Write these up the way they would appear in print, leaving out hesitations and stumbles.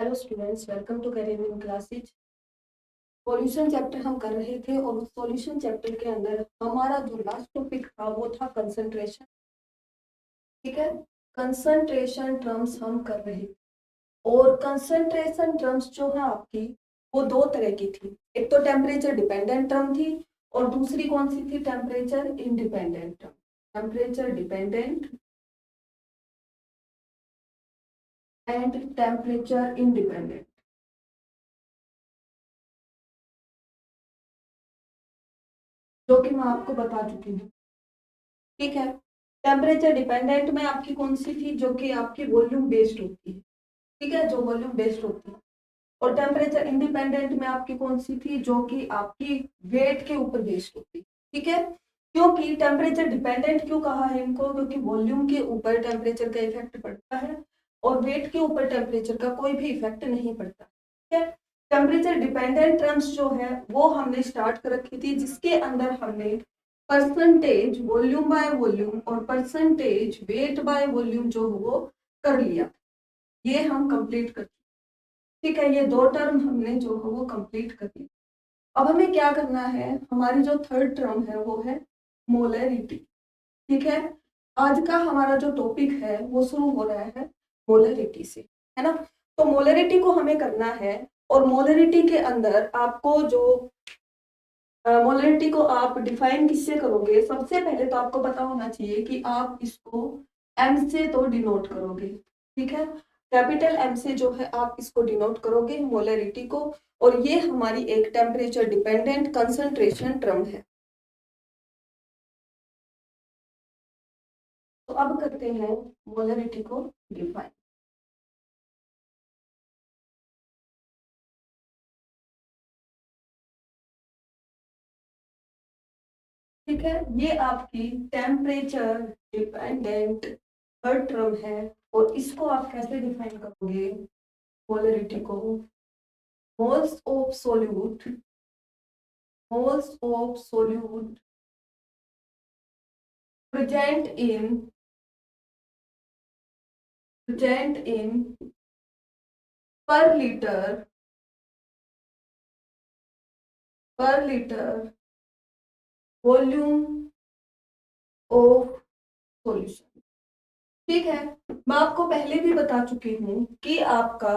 Hello students, welcome to career classes. Solution chapter हम कर रहे थे और उस सॉल्यूशन चैप्टर के अंदर हमारा जो लास्ट टॉपिक था वो था कंसंट्रेशन। ठीक है, कंसंट्रेशन टर्म्स हम कर रहे थे और कंसंट्रेशन टर्म्स जो है आपकी वो दो तरह की थी। एक तो टेम्परेचर डिपेंडेंट टर्म थी और दूसरी कौन सी थी? Temperature independent term. Temperature dependent and temperature independent, जो कि मैं आपको बता चुकी हूँ। ठीक है, टेम्परेचर डिपेंडेंट में आपकी कौन सी थी? जो कि आपकी वॉल्यूम बेस्ड होती है। ठीक है, जो वॉल्यूम बेस्ड होती है। और टेम्परेचर इंडिपेंडेंट में आपकी कौन सी थी? जो कि आपकी वेट के ऊपर बेस्ड होती है। ठीक है, क्योंकि टेम्परेचर डिपेंडेंट क्यों कहा है इनको? क्योंकि वॉल्यूम के ऊपर टेम्परेचर का इफेक्ट पड़ता है और वेट के ऊपर टेम्परेचर का कोई भी इफेक्ट नहीं पड़ता। ठीक है, टेम्परेचर डिपेंडेंट टर्म्स जो है वो हमने स्टार्ट कर रखी थी, जिसके अंदर हमने परसेंटेज वॉल्यूम बाय वॉल्यूम और परसेंटेज वेट बाय वॉल्यूम जो है वो कर लिया। ये हम कंप्लीट कर, ठीक है, ये दो टर्म हमने जो है वो कंप्लीट कर लिया। अब हमें क्या करना है? हमारी जो थर्ड टर्म है वो है मोलरिटी। ठीक है, आज का हमारा जो टॉपिक है वो शुरू हो रहा है मोलरिटी से, है ना। तो मोलरिटी को हमें करना है और मोलरिटी के अंदर आपको जो मोलरिटी को आप डिफाइन किससे करोगे? सबसे पहले तो आपको पता होना चाहिए कि आप इसको एम से तो डिनोट करोगे। ठीक है, कैपिटल एम से जो है आप इसको डिनोट करोगे मोलरिटी को, और ये हमारी एक टेम्परेचर डिपेंडेंट कंसंट्रेशन टर्म है। तो अब करते हैं मोलरिटी को डिफाइन। ठीक है, ये आपकी टेम्परेचर डिपेंडेंट थर्ड टर्म है और इसको आप कैसे डिफाइन करोगे? मोलरिटी को moles of solute, moles of solute present in per liter volume of solution. ठीक है, मैं आपको पहले भी बता चुकी हूँ कि आपका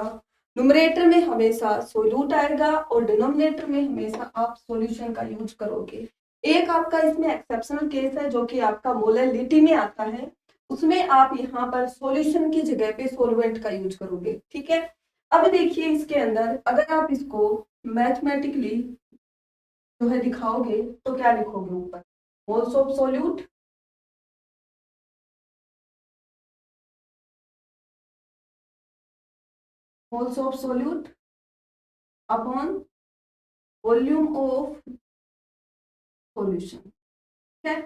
न्यूमरेटर में हमेशा सोल्यूट आएगा और डिनोमिनेटर में हमेशा आप सॉल्यूशन का यूज करोगे। एक आपका इसमें एक्सेप्शनल केस है जो कि आपका मोलरिटी में आता है, उसमें आप यहाँ पर सॉल्यूशन की जगह पे सॉल्वेंट का यूज करोगे। ठीक है, अब देखिए इसके अंदर अगर आप इसको मैथमेटिकली जो है दिखाओगे तो क्या लिखोगे? ऊपर moles of solute moles of solute upon volume of solution. ठीक है,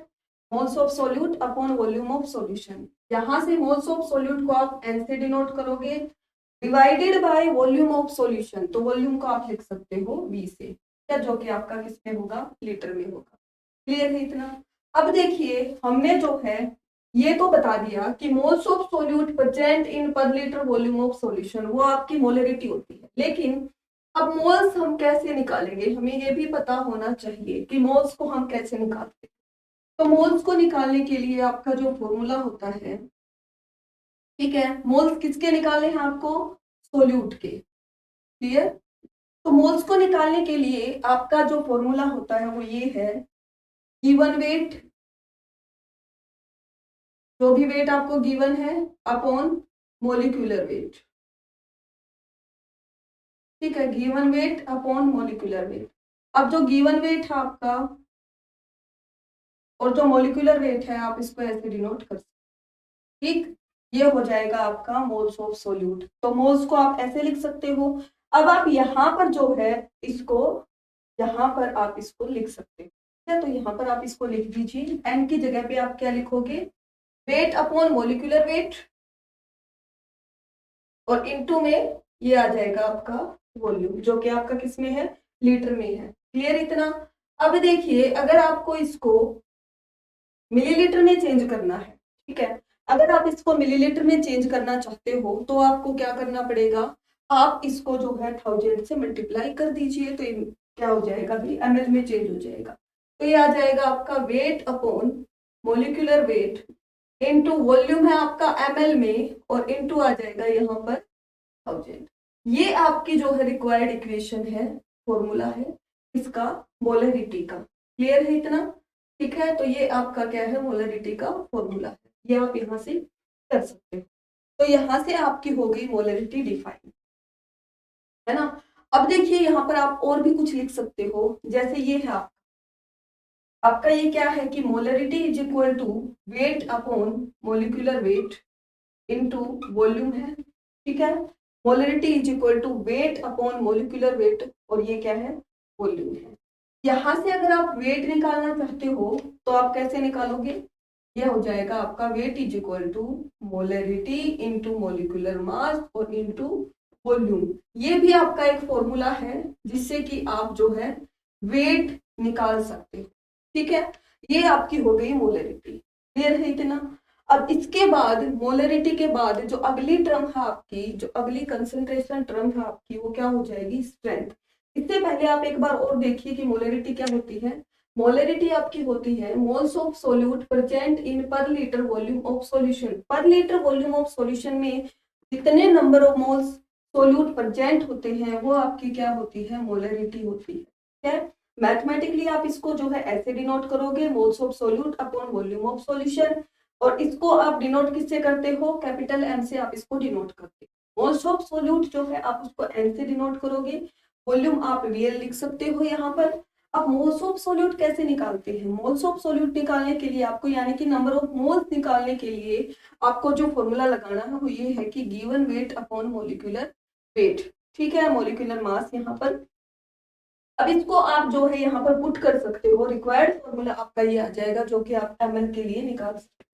moles of solute upon volume of solution. यहां से मोल्स ऑफ सोल्यूट को आप एन से डिनोट करोगे divided by volume of solution, तो वॉल्यूम को आप लिख सकते हो वी से, या जो कि आपका किस में होगा? लीटर में होगा। क्लियर है इतना? अब देखिए हमने जो है ये तो बता दिया कि moles of solute present in per litre volume of solution, वो आपकी मोलरिटी होती है। लेकिन अब मोल्स हम कैसे निकालेंगे? हमें ये भी पता होना चाहिए कि मोल्स को हम कैसे निकालते हैं। तो मोल्स को निकालने के लिए आपका जो फॉर्मूला होता है, ठीक है, मोल्स किसके निकालने हैं आपको? सोल्यूट के। क्लियर? तो मोल्स को निकालने के लिए आपका जो फॉर्मूला होता है वो ये है, गिवन वेट, जो भी वेट आपको गिवन है अपॉन मोलिकुलर वेट। ठीक है, given weight upon molecular wait. अब जो गिवन वेट है आपका और जो मोलिकुलर वेट है आप इसको ऐसे डिनोट कर सकते। ठीक, ये हो जाएगा आपका मोल्स ऑफ सोल्यूट। तो मोल्स को आप ऐसे लिख सकते हो। अब आप यहाँ पर जो है इसको, यहाँ पर आप इसको लिख सकते हो। ठीक है, तो यहाँ पर आप इसको लिख दीजिए। एन की जगह पे आप क्या लिखोगे? वेट अपॉन मोलिकुलर वेट, और इनटू में ये आ जाएगा आपका वॉल्यूम, जो कि आपका किस में है? लीटर में है। क्लियर इतना? अब देखिए अगर आपको इसको मिलीलीटर में चेंज करना है, ठीक है, अगर आप इसको मिलीलीटर में चेंज करना चाहते हो तो आपको क्या करना पड़ेगा? आप इसको जो है 1000 से मल्टीप्लाई कर दीजिए तो ये क्या हो जाएगा भाई, ml में चेंज हो जाएगा। तो ये आ जाएगा आपका wait upon molecular weight into volume है आपका ml में, और इनटू आ जाएगा यहाँ पर 1000। ये आपकी जो है रिक्वायर्ड इक्वेशन है, फॉर्मूला है इसका मोलरिटी का। क्लियर है इतना? ठीक है, तो ये आपका क्या है, मोलरिटी का फॉर्मूला है, ये आप यहाँ से कर सकते हो। तो यहाँ से आपकी हो गई मोलरिटी डिफाइन, है ना। अब देखिए यहाँ पर आप और भी कुछ लिख सकते हो, जैसे ये है आपका ये क्या है कि molarity is equal to weight upon molecular weight into volume है। ठीक है, molarity is equal to weight upon molecular weight, और ये क्या है, वॉल्यूम है। यहां से अगर आप वेट निकालना चाहते हो तो आप कैसे निकालोगे, ये हो जाएगा आपका weight is equal to molarity into molecular mass और इंटू वॉल्यूम। ये भी आपका एक फॉर्मूला है जिससे कि आप जो है वेट निकाल सकते हो। ठीक है, ये आपकी हो गई मोलरिटी। क्लियर है इतना? अब इसके बाद मोलरिटी के बाद जो अगली टर्म है आपकी, जो अगली कंसंट्रेशन टर्म है आपकी, वो क्या हो जाएगी, स्ट्रेंथ। इससे पहले आप एक बार और देखिए कि मोलरिटी क्या होती है। मोलरिटी आपकी होती है moles of solute present in per litre volume of solution. पर लीटर वॉल्यूम ऑफ सॉल्यूशन में जितने number of moles solute present होते हैं वो आपकी क्या होती है, मोलरिटी होती है। ठीक है, मैथमेटिकली आप इसको जो है ऐसे डिनोट करोगे, moles of solute upon volume of solution. और इसको आप डिनोट किससे करते हो, कैपिटल एम से आप इसको डिनोट करते हो। मोल्स ऑफ सोल्यूट जो है आप उसको एन से डिनोट करोगे, वॉल्यूम आप वीएल लिख सकते हो यहाँ पर। अब मोल्स ऑफ सोल्यूट कैसे निकालते हैं, मोल्स ऑफ सोल्यूट निकालने के लिए आपको, यानी कि नंबर ऑफ मोल्स निकालने के लिए आपको जो फॉर्मूला लगाना है वो ये है कि given weight upon molecular wait. ठीक है, मोलिकुलर मास यहाँ पर। अब इसको आप जो है यहाँ पर पुट कर सकते हो, रिक्वायर्ड फॉर्मूला आपका ये आ जाएगा जो कि आप ml के लिए निकाल सकते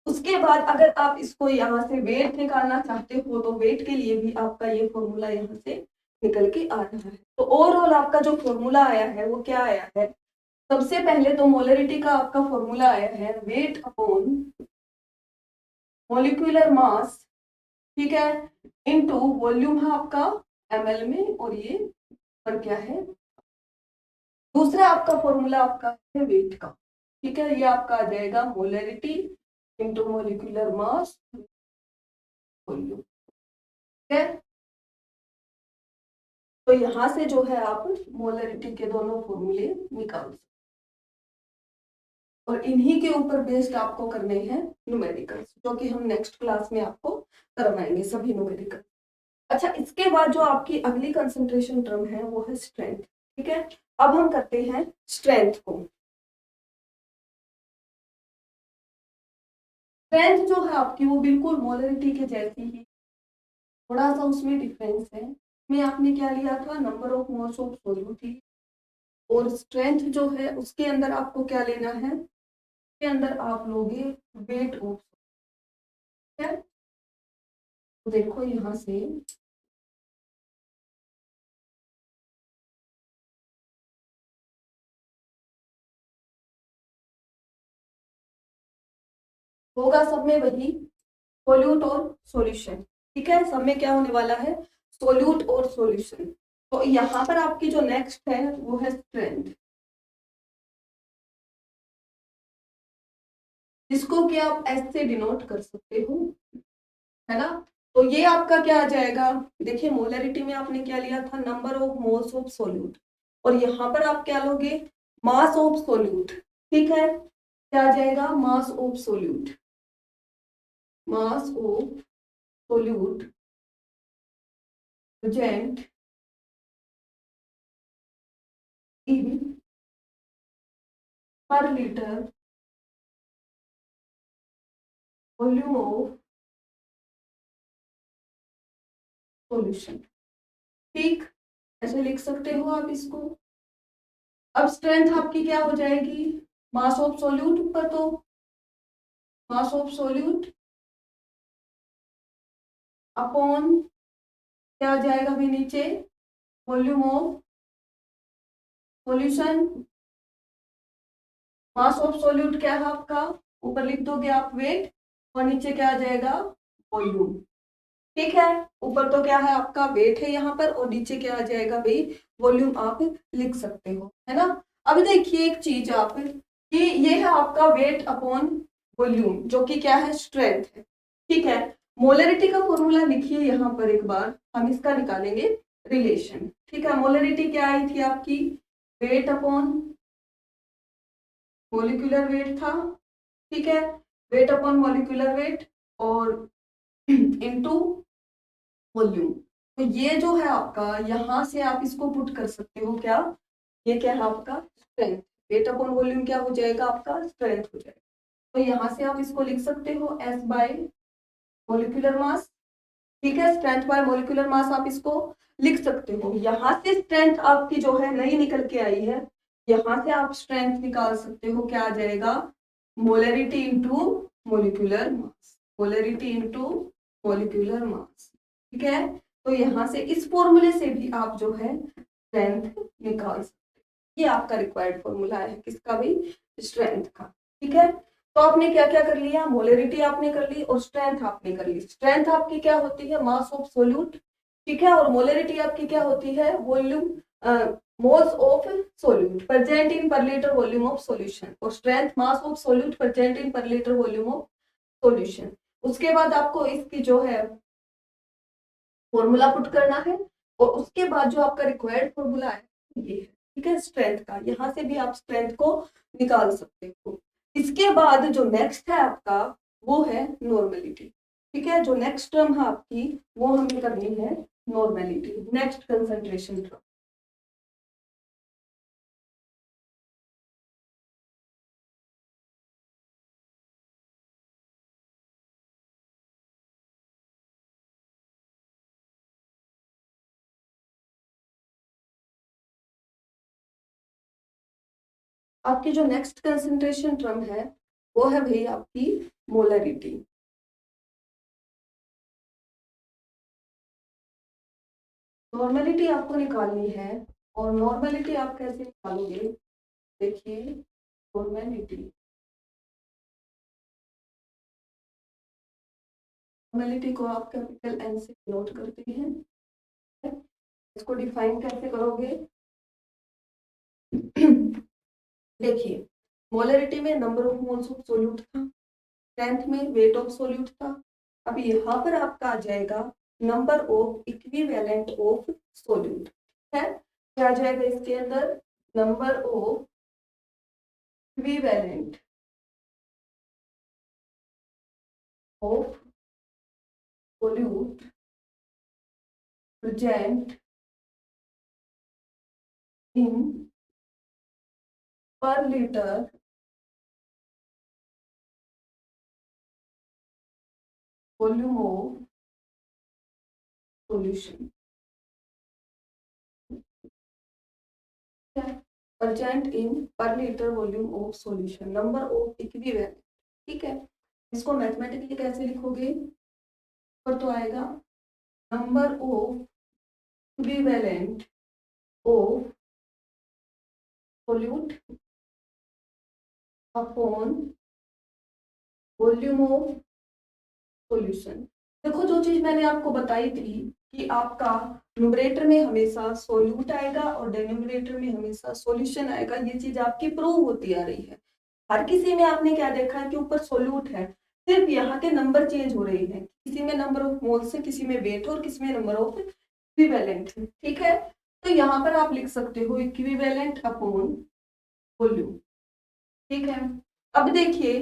हो। उसके बाद अगर आप इसको यहाँ से वेट निकालना चाहते हो तो वेट के लिए भी आपका ये फॉर्मूला यहाँ से निकल के आ रहा है। तो ओवरऑल आपका जो फॉर्मूला आया है वो क्या आया है, सबसे पहले तो मोलरिटी का आपका फॉर्मूला आया है वेट अपॉन मोलिकुलर मास, ठीक है, इनटू वॉल्यूम है आपका ml में, और ये पर क्या है, दूसरा आपका फॉर्मूला आपका है वेट का। ठीक है, ये आपका आ जाएगा molarity into molecular mass volume. ठीक है, तो यहां से जो है आप मोलरिटी के दोनों फॉर्मूले निकाल सकते, और इन्हीं के ऊपर बेस्ड आपको करने हैं न्यूमेरिकल्स, जो कि हम नेक्स्ट क्लास में आपको करवाएंगे सभी न्यूमेरिकल। अच्छा, इसके बाद जो आपकी अगली कंसंट्रेशन टर्म है वो है स्ट्रेंथ। ठीक है, अब हम करते हैं स्ट्रेंथ को। स्ट्रेंथ जो है आपकी वो बिल्कुल मोलरिटी के जैसी ही, थोड़ा सा उसमें डिफरेंस है। में आपने क्या लिया था, number of moles of solute थी, और स्ट्रेंथ जो है उसके अंदर आपको क्या लेना है, उसके अंदर आप लोगे वेट ऑफ। है, तो देखो यहाँ से होगा सब में वही सोल्यूट और सॉल्यूशन। ठीक है, सब में क्या होने वाला है, सोल्यूट और सॉल्यूशन। तो यहाँ पर आपकी जो नेक्स्ट है वो है स्ट्रेंथ, जिसको कि आप एस से डिनोट कर सकते हो, है ना। तो ये आपका क्या आ जाएगा, देखिए मोलरिटी में आपने क्या लिया था, number of moles of solute, और यहाँ पर आप क्या लोगे, मास ऑफ सोल्यूट। ठीक है, क्या आ जाएगा, mass of solute, mass of solute present in per litre volume of solution. ठीक, ऐसे लिख सकते हो आप इसको। अब स्ट्रेंथ आपकी क्या हो जाएगी, मास ऑफ सोल्यूट, ऊपर तो मास ऑफ सोल्यूट अपॉन क्या आ जाएगा भी नीचे, volume of solution. Mass of solute क्या है आपका, ऊपर लिख दोगे आप वेट, और नीचे क्या आ जाएगा, वॉल्यूम। ठीक है, ऊपर तो क्या है आपका वेट है यहाँ पर, और नीचे क्या आ जाएगा भाई, वॉल्यूम आप लिख सकते हो, है ना। अब देखिए एक चीज आप कि ये है आपका वेट अपॉन वॉल्यूम, जो कि क्या है, स्ट्रेंथ है। ठीक है, मोलरिटी का फॉर्मूला लिखिए यहाँ पर एक बार, हम इसका निकालेंगे रिलेशन। ठीक है, मोलरिटी क्या आई थी आपकी, वेट अपॉन मोलिकुलर वेट था। ठीक है, वेट अपॉन मोलिकुलर वेट और इनटू वॉल्यूम। तो ये जो है आपका, यहां से आप इसको पुट कर सकते हो क्या, ये क्या है आपका स्ट्रेंथ, वेट अपॉन वॉल्यूम क्या हो जाएगा आपका, स्ट्रेंथ हो जाएगा। तो यहाँ से आप इसको लिख सकते हो एस बाय मोलिकुलर मास। ठीक है, स्ट्रेंथ बाय मोलिकुलर मास आप इसको लिख सकते हो। यहाँ से स्ट्रेंथ आपकी जो है नई निकल के आई है, यहाँ से आप स्ट्रेंथ निकाल सकते हो, क्या आ जाएगा, मोलरिटी इंटू मोलिकुलर मास, मोलरिटी इंटू मोलिकुलर मास। ठीक है, तो यहाँ से इस फॉर्मूले से भी आप जो है स्ट्रेंथ निकाल सकते हो। ये आपका रिक्वायर्ड फॉर्मूला है किसका भी, स्ट्रेंथ का। ठीक है, तो आपने क्या क्या कर लिया, मोलरिटी आपने कर ली और स्ट्रेंथ आपने कर ली। स्ट्रेंथ आपकी क्या होती है, मास ऑफ सोल्यूट। ठीक है, और मोलरिटी आपकी क्या होती है, volume, moles of solute present in per litre volume of solution, और strength mass of solute present in per litre volume of solution. उसके बाद आपको इसकी जो है फॉर्मूला पुट करना है, और उसके बाद जो आपका रिक्वायर्ड फॉर्मूला है ये है। ठीक है, स्ट्रेंथ का, यहाँ से भी आप स्ट्रेंथ को निकाल सकते हो। इसके बाद जो नेक्स्ट है आपका वो है नॉर्मेलिटी। ठीक है, जो नेक्स्ट टर्म है आपकी वो हमें करनी है नॉर्मेलिटी, नेक्स्ट कंसंट्रेशन टर्म। आपकी जो नेक्स्ट कंसंट्रेशन टर्म है वो है भाई आपकी मोलरिटी। नॉर्मेलिटी आपको निकालनी है, और नॉर्मेलिटी आप कैसे निकालोगे, देखिए नॉर्मेलिटी, नॉर्मेलिटी को आप कैपिटल एन से नोट करते हैं। इसको डिफाइन कैसे करोगे, देखिए मोलरिटी में number of moles of solute था, स्ट्रेंथ में वेट ऑफ सोल्यूट था। अब यहाँ पर आपका आ जाएगा number of equivalent of solute है, क्या आ जाएगा इसके अंदर, number of equivalent of solute present in per litre volume of solution, present in per litre volume of solution, number of equivalent. ठीक है, इसको मैथमेटिकली कैसे लिखोगे, पर तो आएगा number of equivalent of solute upon volume of solution. देखो जो चीज मैंने आपको बताई थी कि आपका न्यूमरेटर में हमेशा सोल्यूट आएगा और डिनोमिनेटर में हमेशा सॉल्यूशन आएगा, ये चीज आपकी प्रूव होती आ रही है। हर किसी में आपने क्या देखा है कि ऊपर सोल्यूट है, सिर्फ यहाँ के नंबर चेंज हो रहे हैं, किसी में नंबर ऑफ मोल्स है, किसी में वेट और किसी में नंबर ऑफ इक्विवेलेंट है। ठीक है, तो यहाँ पर आप लिख सकते हो इक्विवेलेंट अपॉन वॉल्यूम। ठीक है, अब देखिए,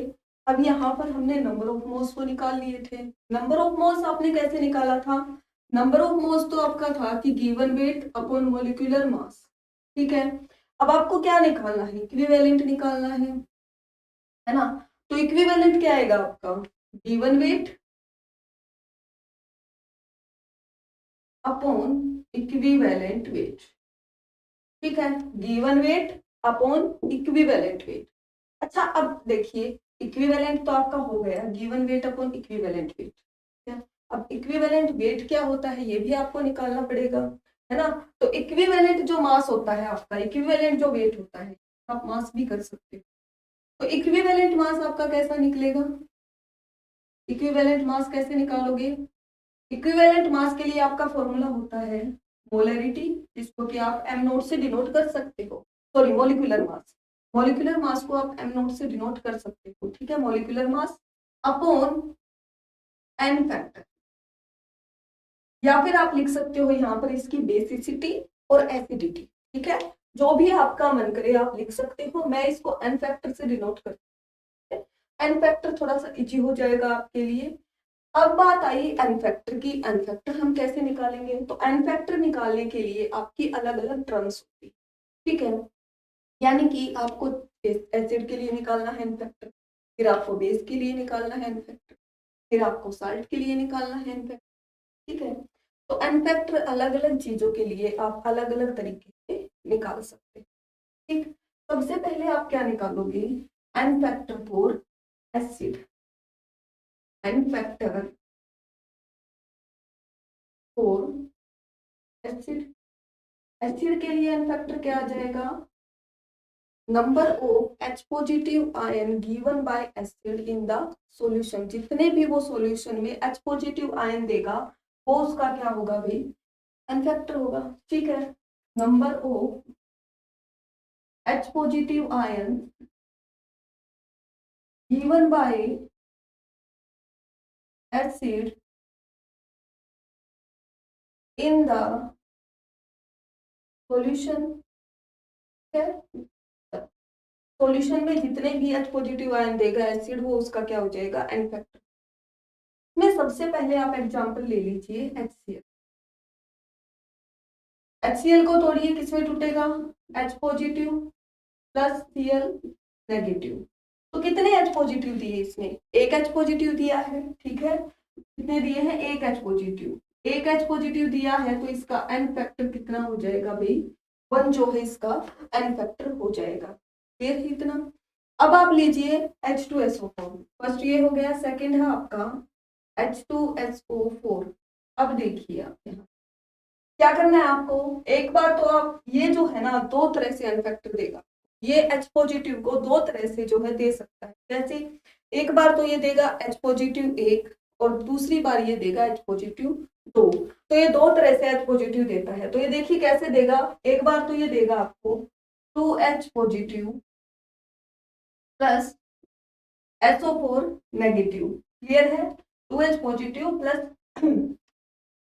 अब यहाँ पर हमने नंबर ऑफ मोल्स को निकाल लिए थे। नंबर ऑफ मोल्स आपने कैसे निकाला था, नंबर ऑफ मोल्स तो आपका था कि given weight upon molecular mass. ठीक है, अब आपको क्या निकालना है, इक्विवेलेंट निकालना है ना। तो इक्विवेलेंट क्या आएगा आपका, given weight upon equivalent weight. ठीक है, given weight upon equivalent weight. अच्छा अब देखिए, इक्विवेलेंट तो आपका हो गया, given weight upon equivalent weight. अब इक्विवेलेंट वेट क्या होता है ये भी आपको निकालना पड़ेगा, है ना। तो इक्विवेलेंट जो मास होता है आपका, इक्विवेलेंट जो वेट होता है, आप मास भी कर सकते हो। तो इक्विवेलेंट मास आपका कैसा निकलेगा, इक्विवेलेंट मास कैसे निकालोगे, इक्विवेलेंट मास के लिए आपका फॉर्मूला होता है मोलरिटी, जिसको कि आप एम नोट से डिनोट कर सकते हो, sorry molecular mass, molecular mass को आप एम नोट से डिनोट कर सकते हो, ठीक है, molecular mass upon n factor, या फिर आप लिख सकते हो यहाँ पर इसकी बेसिसिटी और एसिडिटी, ठीक है, जो भी आपका मन करे आप लिख सकते हो। मैं इसको एन फैक्टर से डिनोट करती हूँ, एन फैक्टर थोड़ा सा इजी हो जाएगा आपके लिए। अब बात आई एन फैक्टर की, एन फैक्टर हम कैसे निकालेंगे, तो एन फैक्टर निकालने के लिए आपकी अलग अलग टर्म्स होती, ठीक है, यानी कि आपको एसिड के लिए निकालना है एन फैक्टर, फिर आपको बेस के लिए निकालना है एन फैक्टर, फिर आपको साल्ट के लिए निकालना है एन फैक्टर, ठीक है। तो एन फैक्टर अलग अलग चीजों के लिए आप अलग अलग तरीके से निकाल सकते हैं, ठीक। सबसे पहले आप क्या निकालोगे, n factor for acid, n factor for acid, acid के लिए एन फैक्टर क्या आ जाएगा, number of H positive ion given by acid in the solution, जितने भी वो सॉल्यूशन में H पॉजिटिव आयन देगा वो उसका क्या होगा भाई, एन फैक्टर होगा, ठीक है। Number of H positive ion given by acid in the solution, है, सॉल्यूशन में जितने भी H पॉजिटिव आयन देगा एसिड वो उसका क्या हो जाएगा, एन फैक्टर। में सबसे पहले आप एग्जांपल ले लीजिए HCl, HCl को तोड़िए, किसमें टूटेगा, H positive plus Cl negative, तो कितने H पॉजिटिव दिए इसने, एक H पॉजिटिव दिया है, ठीक है, कितने दिए हैं, एक H पॉजिटिव, एक H पॉजिटिव दिया है, तो इसका एन फैक्टर कितना हो जाएगा भाई, 1 जो है इसका एन फैक्टर हो जाएगा, क्लियर है इतना। अब आप लीजिए H2SO4, फर्स्ट ये हो गया, सेकंड है आपका H2SO4। अब देखिए आप यहाँ क्या करना है आपको, एक बार तो आप ये जो है ना दो तरह से एन फैक्टर देगा, ये H पॉजिटिव को दो तरह से जो है दे सकता है, जैसे एक बार तो ये देगा H पॉजिटिव 1 और दूसरी बार ये देगा H पॉजिटिव 2, तो ये दो तरह से H पॉजिटिव देता है। तो ये देखिए कैसे देगा, एक बार तो ये देगा आपको 2H positive plus SO4 negative, clear है, 2H positive plus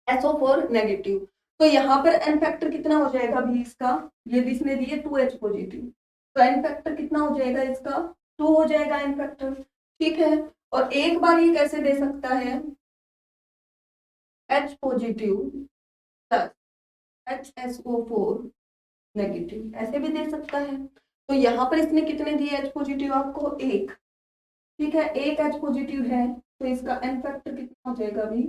SO4 negative, तो यहाँ पर एन फैक्टर कितना हो जाएगा भी इसका, ये इसने दिए 2H पॉजिटिव, तो एन फैक्टर कितना हो जाएगा इसका, 2 हो जाएगा एन फैक्टर, ठीक है। और एक बार ये कैसे दे सकता है, H positive plus HSO4 negative, ऐसे भी दे सकता है। तो यहाँ पर इसने कितने दिए H पॉजिटिव आपको, एक, ठीक है, एक H पॉजिटिव है, तो इसका एन फैक्टर कितना हो जाएगा भी,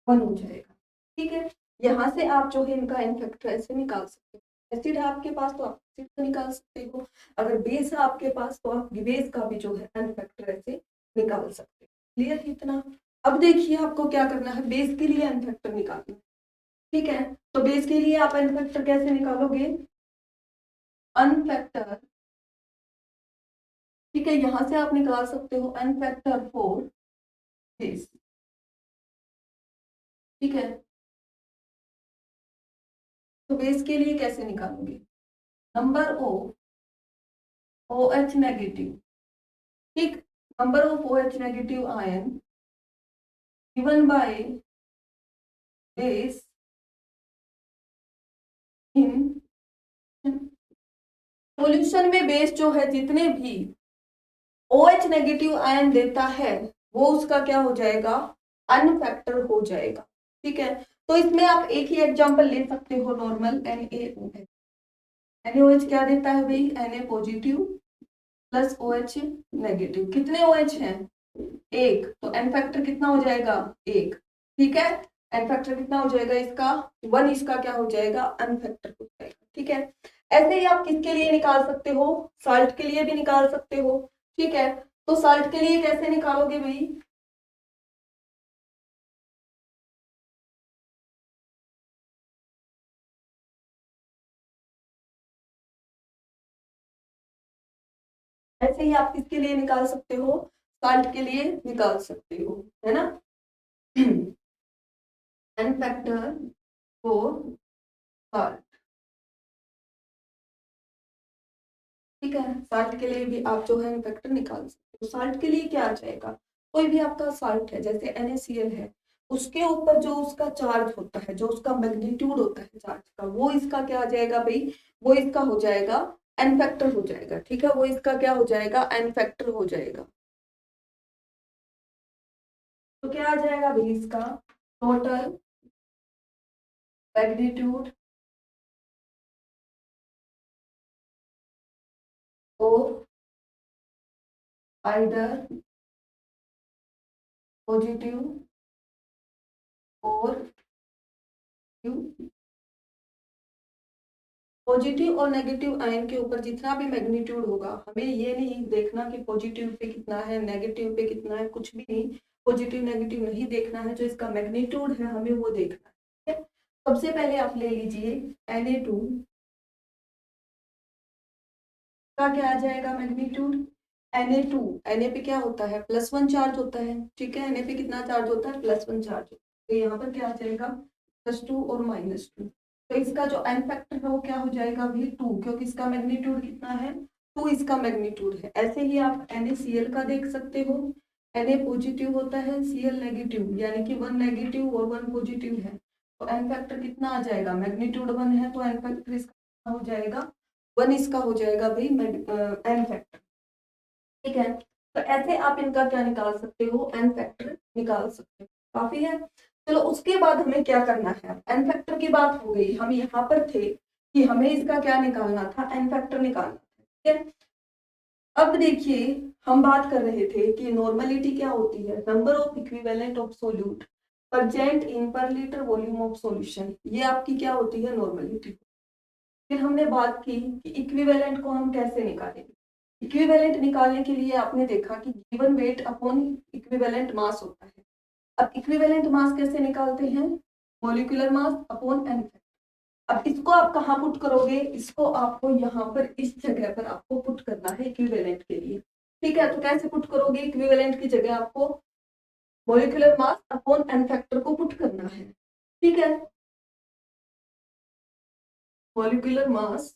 1 हो जाएगा, ठीक है। यहाँ से आप जो है इनका एन फैक्टर ऐसे निकाल सकते हो, एसिड है आपके पास तो आप एसिड का निकाल सकते हो, अगर बेस है आपके पास तो आप बेस का भी जो है एन फैक्टर ऐसे निकाल सकते हो, क्लियर इतना। अब देखिए आपको क्या करना है, बेस के लिए एन फैक्टर निकालना है, ठीक है, तो बेस के लिए आप एन फैक्टर कैसे निकालोगे, एन फैक्टर, ठीक है, यहाँ से आप निकाल सकते हो एन फैक्टर फॉर बेस, ठीक है। तो बेस के लिए कैसे निकालोगे, नंबर ऑफ OH नेगेटिव, ठीक, number of OH negative ion given by base in solution में, बेस जो है जितने भी OH नेगेटिव आयन देता है वो उसका क्या हो जाएगा, अन फैक्टर हो जाएगा, ठीक है। तो इसमें आप एक ही एग्जांपल ले सकते हो, नॉर्मल NaOH, NaOH क्या देता है भाई, Na positive plus OH negative, कितने OH हैं, एक, तो एन फैक्टर कितना हो जाएगा, एक, ठीक है, एन फैक्टर कितना हो जाएगा इसका, 1, इसका क्या हो जाएगा, अन फैक्टर हो जाएगा, ठीक है। ऐसे ही आप किसके लिए निकाल सकते हो, साल्ट के लिए भी निकाल सकते हो, ठीक है। तो साल्ट के लिए कैसे निकालोगे भाई, ऐसे ही आप किसके लिए निकाल सकते हो, साल्ट के लिए निकाल सकते हो, है ना। N factor for salt. ठीक है, साल्ट के लिए भी आप जो है एन फैक्टर निकाल सकते हो। साल्ट के लिए क्या आ जाएगा, कोई भी आपका साल्ट है जैसे NaCl है, उसके ऊपर जो उसका चार्ज होता है, जो उसका मैग्नीट्यूड होता है चार्ज का, वो इसका क्या आ जाएगा भाई, वो इसका हो जाएगा एन फैक्टर हो जाएगा। ठीक है, वो इसका क्या हो जाएगा, एन फैक्टर हो जाएगा। तो क्या आ जाएगा भाई इसका, total magnitude of either positive और पॉजिटिव और नेगेटिव आयन के ऊपर जितना भी मैग्नीट्यूड होगा, हमें ये नहीं देखना कि पॉजिटिव पे कितना है नेगेटिव पे कितना है, कुछ भी नहीं, पॉजिटिव नेगेटिव नहीं देखना है, जो इसका मैग्नीट्यूड है हमें वो देखना है। ठीक है, सबसे पहले आप ले लीजिए Na2 का क्या आ जाएगा मैग्नीट्यूड, Na2, Na पे क्या होता है, +1 चार्ज होता है। ठीक है, Na पे कितना चार्ज होता है, +1 चार्ज। तो यहाँ पर क्या आ जाएगा, +2 और -2। तो इसका जो एन फैक्टर है वो क्या हो जाएगा भी 2, क्योंकि इसका मैग्नीट्यूड कितना है, 2 इसका मैग्नीट्यूड है। ऐसे ही आप NaCl का देख सकते हो, Na पॉजिटिव होता है, Cl नेगेटिव, यानी कि 1 नेगेटिव और 1 पॉजिटिव है। तो एन फैक्टर कितना आ जाएगा, मैग्नीट्यूड 1 है तो एन फैक्टर इसका हो जाएगा 1, इसका हो जाएगा भाई एन फैक्टर। ठीक है, तो ऐसे आप इनका क्या निकाल सकते हो, एन फैक्टर निकाल सकते हो। काफी है। चलो उसके बाद हमें क्या करना है, एन फैक्टर की बात हो गई, हम यहाँ पर थे कि हमें इसका क्या निकालना था, एन फैक्टर निकालना था। ठीक है, अब देखिए हम बात कर रहे थे कि नॉर्मलिटी क्या होती है, number of equivalent of solute present in per litre volume of solution, ये आपकी क्या होती है, नॉर्मलिटी। फिर हमने बात की कि इक्विवेलेंट को हम कैसे निकालेंगे। इक्विवेलेंट निकालने के लिए आपने देखा कि given weight upon equivalent mass होता है। अब इक्विवेलेंट मास कैसे निकालते हैं, मॉलिक्यूलर मास अपॉन एन। अब इसको आप कहाँ पुट करोगे, इसको आपको यहाँ पर इस जगह पर आपको पुट करना है इक्विवेलेंट के लिए। ठीक है, तो कैसे पुट करोगे, इक्विवेलेंट की जगह आपको molecular mass upon n factor को पुट करना है। ठीक है, मॉलिक्यूलर मास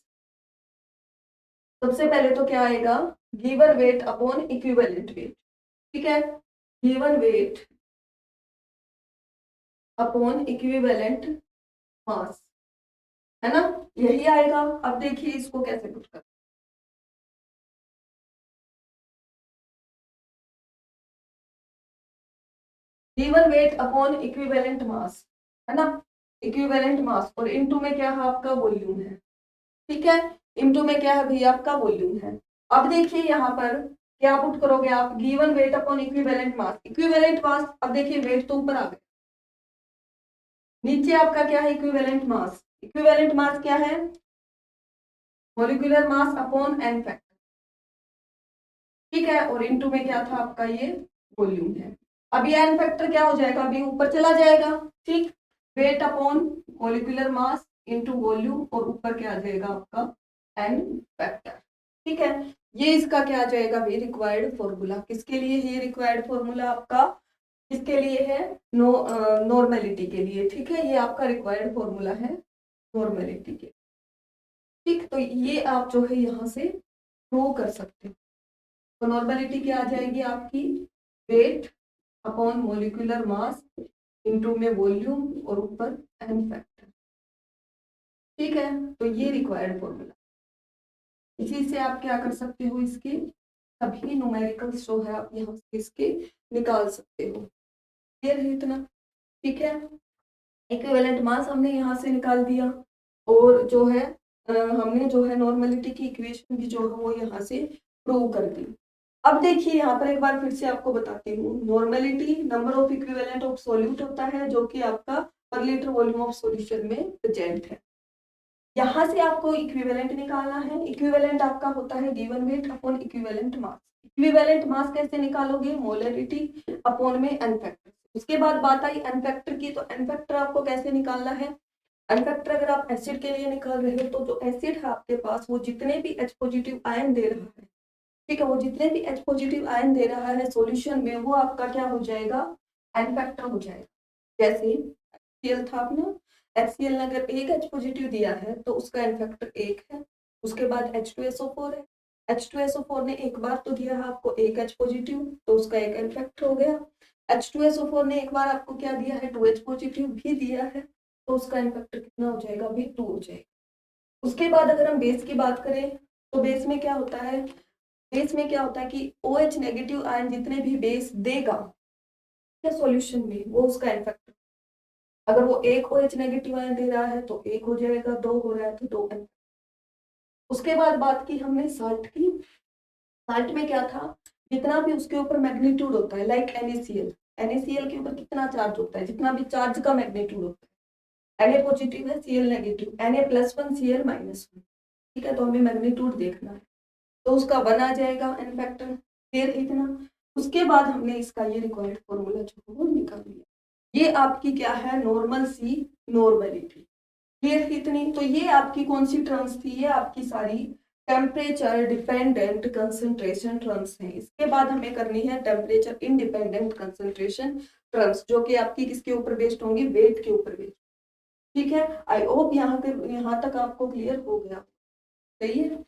सबसे पहले तो क्या आएगा, given weight upon equivalent weight. ठीक है, given weight upon equivalent mass, है ना, यही आएगा। अब देखिए इसको कैसे पुट कर, given weight upon equivalent mass, है ना, इक्विवेलेंट मास, और इनटू में क्या है आपका वॉल्यूम है। ठीक है, इनटू में क्या है भैया आपका वॉल्यूम है। अब देखिए यहाँ पर क्या पुट करोगे आप, given weight upon equivalent mass, equivalent mass, अब देखिए वेट तो ऊपर आ गया, नीचे आपका क्या है, इक्विवेलेंट मास। इक्विवेलेंट मास क्या है, molecular mass upon n factor. ठीक है, और इनटू में क्या था आपका, ये वॉल्यूम है। अब ये एन फैक्टर क्या हो जाएगा, अभी ऊपर चला जाएगा। ठीक, weight upon molecular mass into volume, और ऊपर क्या आ जाएगा आपका एन फैक्टर। ठीक है, ये इसका क्या आ जाएगा भाई, रिक्वायर्ड फॉर्मूला। किसके लिए है ये रिक्वायर्ड फॉर्मूला आपका, किसके लिए है, नॉर्मेलिटी के लिए। ठीक है, ये आपका रिक्वायर्ड फॉर्मूला है नॉर्मेलिटी के। ठीक, तो ये आप जो है यहाँ से प्रूव कर सकते हो। तो नॉर्मेलिटी क्या आ जाएगी आपकी, weight upon molecular mass into में वॉल्यूम, और ऊपर एन फैक्टर। ठीक है, तो ये रिक्वायर्ड फॉर्मूला, इसी से आप क्या कर सकते हो, इसके सभी न्यूमेरिकल्स जो है आप यहाँ से इसके निकाल सकते हो। क्लियर है इतना। ठीक है, इक्विवेलेंट मास हमने यहाँ से निकाल दिया, और जो है हमने जो है नॉर्मलिटी की इक्वेशन भी जो है वो यहाँ से प्रूव कर दी। अब देखिए यहाँ पर एक बार फिर से आपको बताती हूँ, normality number of equivalent of solute होता है, जो कि आपका पर लीटर वॉल्यूम ऑफ सॉल्यूशन में प्रेजेंट है। यहाँ से आपको इक्विवेलेंट निकालना है, इक्विवेलेंट आपका होता है given weight upon equivalent mass. Equivalent mass कैसे निकालोगे, मोलरिटी अपॉन में एन फैक्टर। उसके बाद बात आई एन फैक्टर की, तो एन फैक्टर आपको कैसे निकालना है, एन फैक्टर अगर आप एसिड के लिए निकाल रहे हो, तो जो एसिड है आपके पास वो जितने भी H पॉजिटिव आयन दे रहा है, ठीक है, वो जितने भी H पॉजिटिव आयन दे रहा है सॉल्यूशन में, वो आपका क्या हो जाएगा, एन फैक्टर हो जाएगा। जैसे HCl था अपना, HCl ने अगर एक H पॉजिटिव दिया है तो उसका एन फैक्टर 1 है। उसके बाद H2SO4 है, H2SO4 ने एक बार तो दिया है आपको एक H पॉजिटिव, तो उसका एक एन फैक्टर हो गया। H2SO4 ने एक बार आपको क्या दिया है, 2H पॉजिटिव भी दिया है, तो उसका एन फैक्टर कितना हो जाएगा, अभी 2 हो जाएगा। उसके बाद अगर हम बेस की बात करें तो बेस में क्या होता है, बेस में क्या होता है कि OH नेगेटिव आयन जितने भी बेस देगा क्या सॉल्यूशन में, वो उसका एन फैक्टर, अगर वो एक OH नेगेटिव आयन दे रहा है तो एक हो जाएगा, 2 हो रहा है तो 2 एन। उसके बाद बात की हमने साल्ट की। साल्ट में क्या था, जितना भी उसके ऊपर मैग्नीट्यूड होता है, लाइक NaCl, NaCl के ऊपर कितना चार्ज होता है, जितना भी चार्ज का मैग्नीट्यूड होता है, Na पॉजिटिव है, Cl नेगेटिव, Na+1 Cl-1, ठीक है, तो हमें मैग्नीट्यूड देखना है, तो उसका 1 आ जाएगा एन फैक्टर, फिर इतना। उसके बाद हमने इसका ये रिक्वायर्ड फॉर्मूला जो है वो निकाल लिया। ये आपकी क्या है, नॉर्मल सी नॉर्मलिटी, क्लियर इतनी। तो ये आपकी कौन सी टर्म्स थी, ये आपकी सारी टेम्परेचर डिपेंडेंट कंसंट्रेशन टर्म्स हैं। इसके बाद हमें करनी है टेम्परेचर इंडिपेंडेंट कंसंट्रेशन टर्म्स, जो कि आपकी किसके ऊपर बेस्ड होंगी, वेट के ऊपर बेस्ड, ठीक है। आई होप यहाँ तक आपको क्लियर हो गया, सही है।